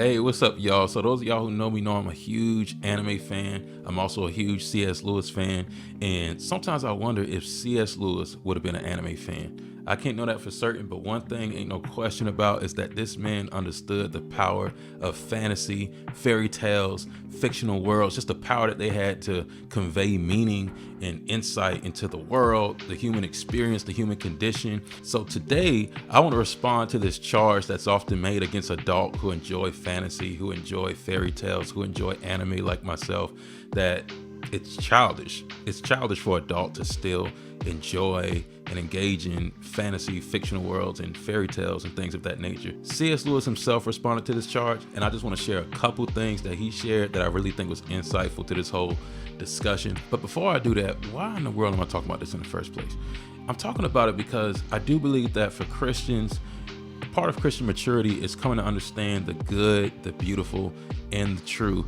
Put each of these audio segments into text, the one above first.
Hey, what's up, y'all? So those of y'all who know me know I'm a huge anime fan. I'm also a huge C.S. Lewis fan. And sometimes I wonder if C.S. Lewis would have been an anime fan. I can't know that for certain, but one thing ain't no question about is that this man understood the power of fantasy, fairy tales, fictional worlds, just the power that they had to convey meaning and insight into the world, the human experience, the human condition. So today, I want to respond to this charge that's often made against adults who enjoy fantasy, who enjoy fairy tales, who enjoy anime like myself, that it's childish. It's childish for adults to still enjoy and engage in fantasy, fictional worlds, and fairy tales and things of that nature. C.S. Lewis himself responded to this charge, and I just want to share a couple things that he shared that I really think was insightful to this whole discussion. But before I do that, why in the world am I talking about this in the first place? I'm talking about it because I do believe that for Christians, part of Christian maturity is coming to understand the good, the beautiful, and the true.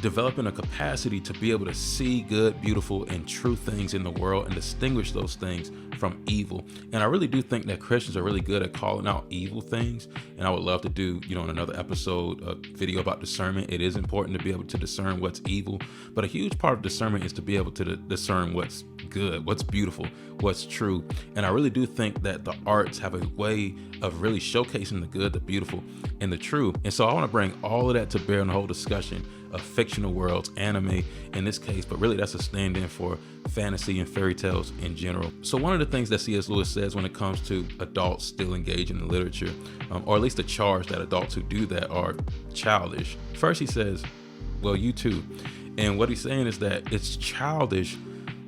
Developing a capacity to be able to see good, beautiful, and true things in the world and distinguish those things from evil. And I really do think that Christians are really good at calling out evil things. And I would love to do, in another episode, a video about discernment. It is important to be able to discern what's evil, but a huge part of discernment is to be able to discern what's good, what's beautiful, what's true. And I really do think that the arts have a way of really showcasing the good, the beautiful, and the true. And so I want to bring all of that to bear in the whole discussion of fictional worlds, anime in this case, but really that's a stand-in for fantasy and fairy tales in general. So one of the things that C.S. Lewis says when it comes to adults still engaging in literature, or at least the charge that adults who do that are childish. First he says, well, you too. And what he's saying is that it's childish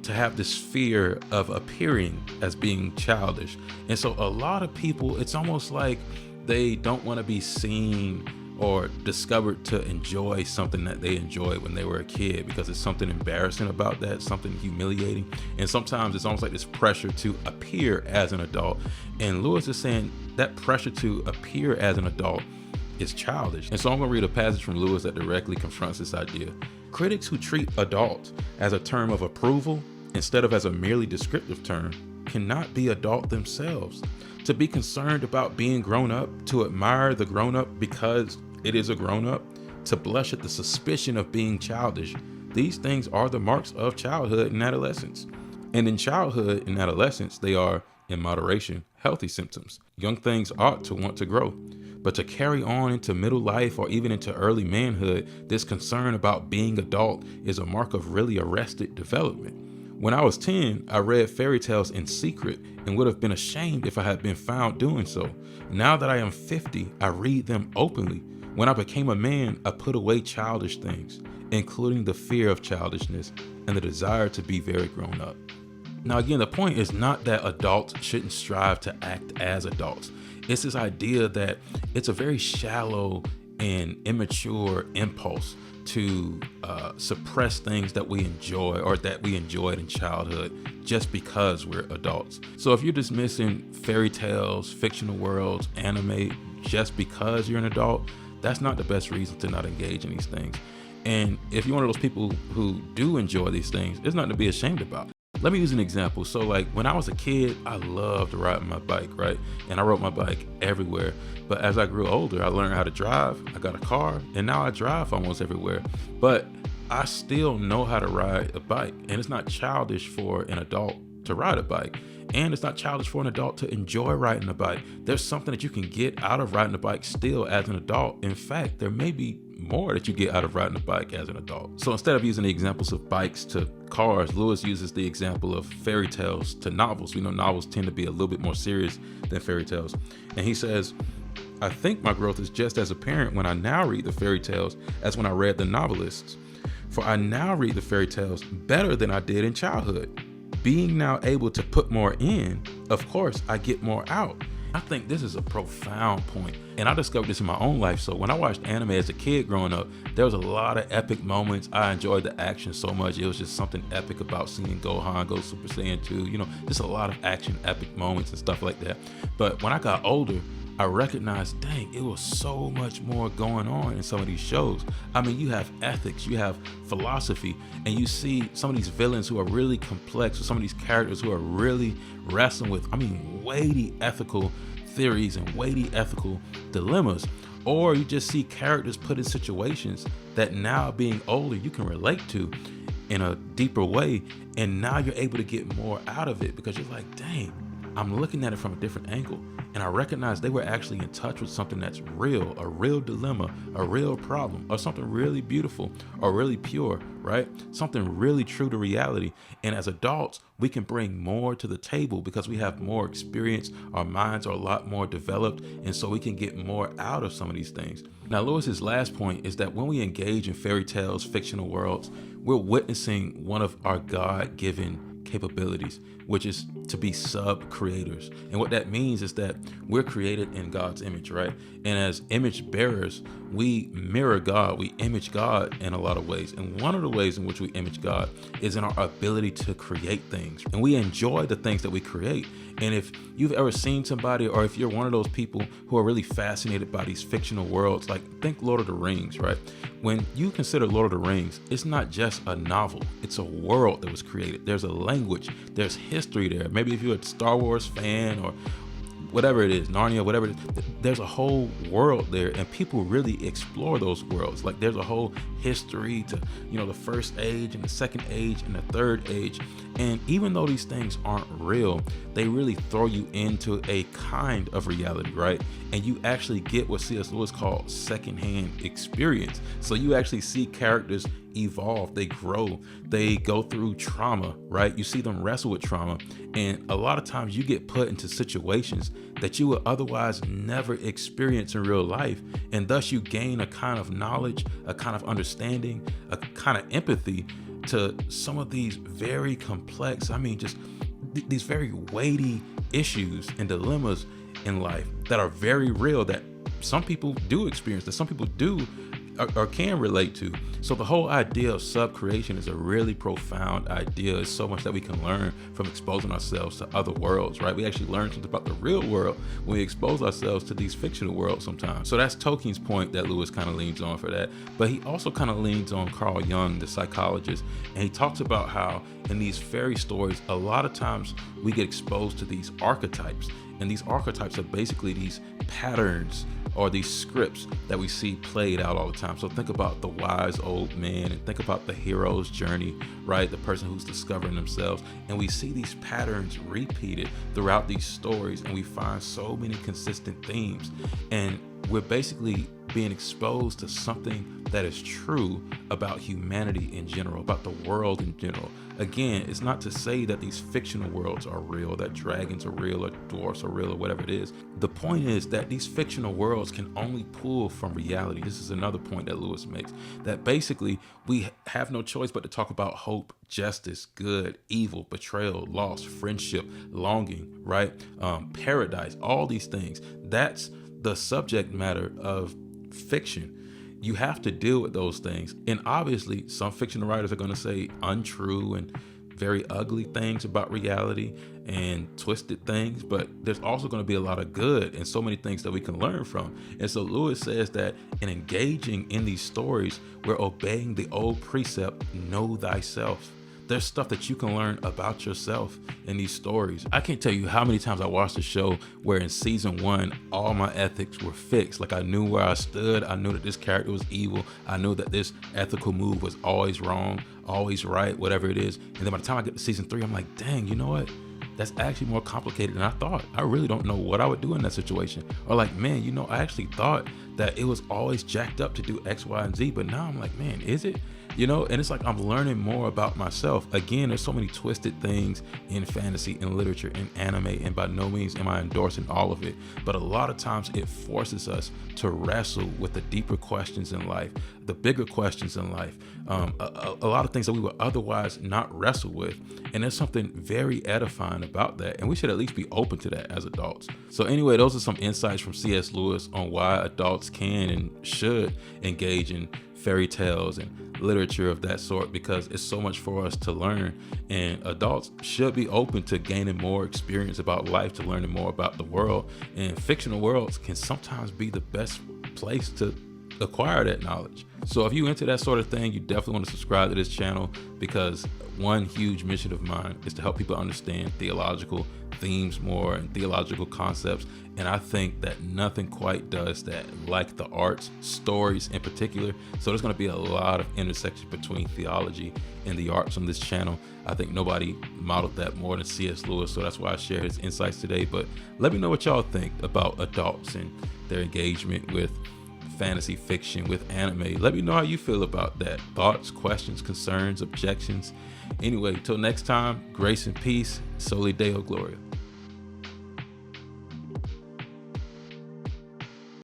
to have this fear of appearing as being childish. And so a lot of people, it's almost like they don't want to be seen or discovered to enjoy something that they enjoyed when they were a kid, because it's something embarrassing about that, something humiliating. And sometimes it's almost like this pressure to appear as an adult. And Lewis is saying that pressure to appear as an adult is childish. And so I'm going to read a passage from Lewis that directly confronts this idea. Critics who treat adult as a term of approval instead of as a merely descriptive term cannot be adult themselves. To be concerned about being grown up, to admire the grown up because it is a grown up, to blush at the suspicion of being childish, these things are the marks of childhood and adolescence. And in childhood and adolescence, they are, in moderation, healthy symptoms. Young things ought to want to grow. But to carry on into middle life or even into early manhood, this concern about being adult is a mark of really arrested development. When I was 10, I read fairy tales in secret and would have been ashamed if I had been found doing so. Now that I am 50, I read them openly. When I became a man, I put away childish things, including the fear of childishness and the desire to be very grown up. Now again, the point is not that adults shouldn't strive to act as adults. It's this idea that it's a very shallow and immature impulse to suppress things that we enjoy or that we enjoyed in childhood just because we're adults. So if you're dismissing fairy tales, fictional worlds, anime just because you're an adult, that's not the best reason to not engage in these things. And if you're one of those people who do enjoy these things, there's nothing to be ashamed about. Let me use an example. So like when I was a kid, I loved riding my bike, right? And I rode my bike everywhere. But as I grew older, I learned how to drive. I got a car and now I drive almost everywhere. But I still know how to ride a bike. And it's not childish for an adult to ride a bike. And it's not childish for an adult to enjoy riding a bike. There's something that you can get out of riding a bike still as an adult. In fact, there may be more that you get out of riding a bike as an adult. So instead of using the examples of bikes to cars, Lewis uses the example of fairy tales to novels. We know novels tend to be a little bit more serious than fairy tales. And he says, I think my growth is just as apparent when I now read the fairy tales as when I read the novelists. For I now read the fairy tales better than I did in childhood. Being now able to put more in, of course, I get more out. I think this is a profound point, and I discovered this in my own life. So when I watched anime as a kid growing up, there was a lot of epic moments. I enjoyed the action so much. It was just something epic about seeing Gohan go Super Saiyan 2, just a lot of action, epic moments and stuff like that. But when I got older, I recognized, dang, it was so much more going on in some of these shows. I mean, you have ethics, you have philosophy, and you see some of these villains who are really complex, or some of these characters who are really wrestling with, weighty ethical theories and weighty ethical dilemmas. or you just see characters put in situations that now being older you can relate to in a deeper way, and now you're able to get more out of it because you're like, dang, I'm looking at it from a different angle, and I recognize they were actually in touch with something that's real, a real dilemma, a real problem, or something really beautiful or really pure, right? Something really true to reality. And as adults, we can bring more to the table because we have more experience, our minds are a lot more developed, and so we can get more out of some of these things. Now, Lewis's last point is that when we engage in fairy tales, fictional worlds, we're witnessing one of our God-given capabilities, which is to be sub-creators. And what that means is that we're created in God's image, right? And as image bearers, we mirror God, we image God in a lot of ways. And one of the ways in which we image God is in our ability to create things. And we enjoy the things that we create. And if you've ever seen somebody, or if you're one of those people who are really fascinated by these fictional worlds, like think Lord of the Rings, right? When you consider Lord of the Rings, it's not just a novel, it's a world that was created. There's a language, there's history there. Maybe if you're a Star Wars fan or whatever it is, Narnia, whatever it is, there's a whole world there, and people really explore those worlds. Like there's a whole history to, the first age and the second age and the third age. And even though these things aren't real, they really throw you into a kind of reality, right? And you actually get what C.S. Lewis called secondhand experience. So you actually see characters evolve, they grow, they go through trauma, right? You see them wrestle with trauma. And a lot of times you get put into situations that you would otherwise never experience in real life. And thus you gain a kind of knowledge, a kind of understanding, a kind of empathy to some of these very complex, just these very weighty issues and dilemmas in life that are very real, that some people do experience, that some people do or can relate to. So the whole idea of sub-creation is a really profound idea. It's so much that we can learn from exposing ourselves to other worlds, right? We actually learn something about the real world when we expose ourselves to these fictional worlds sometimes. So that's Tolkien's point that Lewis kind of leans on for that. But he also kind of leans on Carl Jung, the psychologist, and he talks about how in these fairy stories, a lot of times we get exposed to these archetypes. And these archetypes are basically these patterns or these scripts that we see played out all the time. So think about the wise old man and think about the hero's journey, right? The person who's discovering themselves. And we see these patterns repeated throughout these stories, and we find so many consistent themes. And we're basically being exposed to something that is true about humanity in general, about the world in general. Again, it's not to say that these fictional worlds are real, that dragons are real or dwarfs are real or whatever it is. The point is that these fictional worlds can only pull from reality. This is another point that Lewis makes, that basically we have no choice but to talk about hope, justice, good, evil, betrayal, loss, friendship, longing, right? Paradise, all these things. That's the subject matter of fiction. You have to deal with those things. And obviously, some fictional writers are going to say untrue and very ugly things about reality and twisted things, but there's also going to be a lot of good and so many things that we can learn from. And so Lewis says that in engaging in these stories, we're obeying the old precept, know thyself. There's stuff that you can learn about yourself in these stories. I can't tell you how many times I watched a show where in season 1, all my ethics were fixed. Like I knew where I stood. I knew that this character was evil. I knew that this ethical move was always wrong, always right, whatever it is. And then by the time I get to season 3, I'm like, dang, you know what? That's actually more complicated than I thought. I really don't know what I would do in that situation. Or like, man, I actually thought that it was always jacked up to do X, Y, and Z. But now I'm like, man, is it? And it's like I'm learning more about myself. Again, there's so many twisted things in fantasy, in literature, in anime, and by no means am I endorsing all of it. But a lot of times it forces us to wrestle with the deeper questions in life, the bigger questions in life, a lot of things that we would otherwise not wrestle with. And there's something very edifying about that. And we should at least be open to that as adults. So anyway, those are some insights from C.S. Lewis on why adults can and should engage in fairy tales and literature of that sort, because it's so much for us to learn, and adults should be open to gaining more experience about life, to learning more about the world. And fictional worlds can sometimes be the best place to acquire that knowledge. So if you into that sort of thing, you definitely want to subscribe to this channel, because one huge mission of mine is to help people understand theological themes more and theological concepts. And I think that nothing quite does that like the arts, stories in particular. So there's going to be a lot of intersection between theology and the arts on this channel. I think nobody modeled that more than C.S. Lewis, so that's why I share his insights today. But let me know what y'all think about adults and their engagement with fantasy fiction, with anime. Let me know how you feel about that. Thoughts, questions, concerns, objections. Anyway, till next time, grace and peace. Soli Deo Gloria.